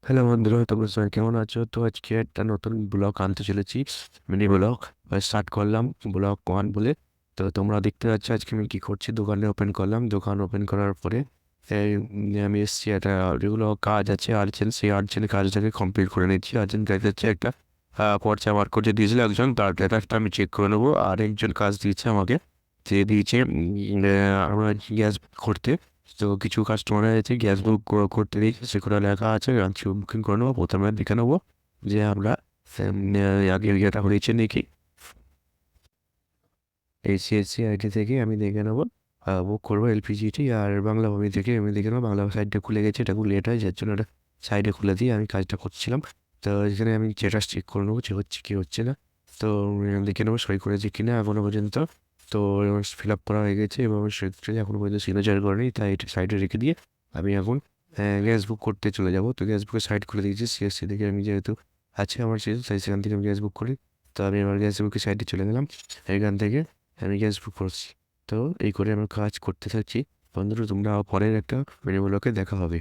Hello বন্ধুরা, তোমরা সবাই কেমন আছো? তো আজকে একটা নতুন ব্লগ আনতে চলেছি, মিনি ব্লগ। স্টার্ট করলাম ব্লগ 1 বলে। তো তোমরা দেখতে পাচ্ছ আজকে আমি কী করছি। দোকানে ওপেন করলাম, দোকান ওপেন করার পরে আমি এসেছি, একটা যেগুলো কাজ আছে আর্জেন্ট, সেই আর্জেন্ট কাজটাকে কমপ্লিট করে নিচ্ছি। আর্জেন্ট কাজ হচ্ছে একটা পর্চা মার্ক করে দিয়েছিল একজন, তার ডেটাটা আমি চেক করে নেবো। আর একজন কাজ দিয়েছে আমাকে, যে দিয়েছে আমরা গ্যাস করতে। তো কিছু কাস্টমার আছে গ্যাস বুক করতে দিয়েছে, সেখানে লেখা আছে আজকে বুকিং করে নেবো। প্রথমে দেখে নেবো যে আমরা আগে ইয়েটা হয়েছে নাকি। এসি আইডি থেকে আমি দেখে নেবো, বুক করবো এলপিজিটি। আর বাংলা ভূমি থেকে আমি দেখে নেবো বাংলা সাইডটা খুলে গেছে, এটা খুব লেট হয়, যার জন্য এটা সাইডে খুলে দিয়ে আমি কাজটা করছিলাম। তো এখানে আমি যেটা চেক করে নেবো যে হচ্ছে কি হচ্ছে না। তো দেখে নেবো সই করেছি কিনা এখনো পর্যন্ত। তো ফিল আপ করা হয়ে গেছে এবং সেক্ষেত্রে এখনো পর্যন্ত সিগনেচার করেনি, তাই এটা সাইডে রেখে দিয়ে আমি এখন গ্যাস বুক করতে চলে যাবো। তো গ্যাস বুকের সাইড খুলে দিয়েছি, সিএসসি থেকে আমি যেহেতু আছে আমার সিএস, তাই সেখান থেকে আমি গ্যাস বুক করি। তো আমি আমার গ্যাস বুকের সাইডে চলে গেলাম, এখান থেকে আমি গ্যাস বুক করছি। তো এই করে আমার কাজ করতে থাকছি। বন্ধুরা, তোমরা পরের একটা ভিডিওগুলোকে দেখা হবে।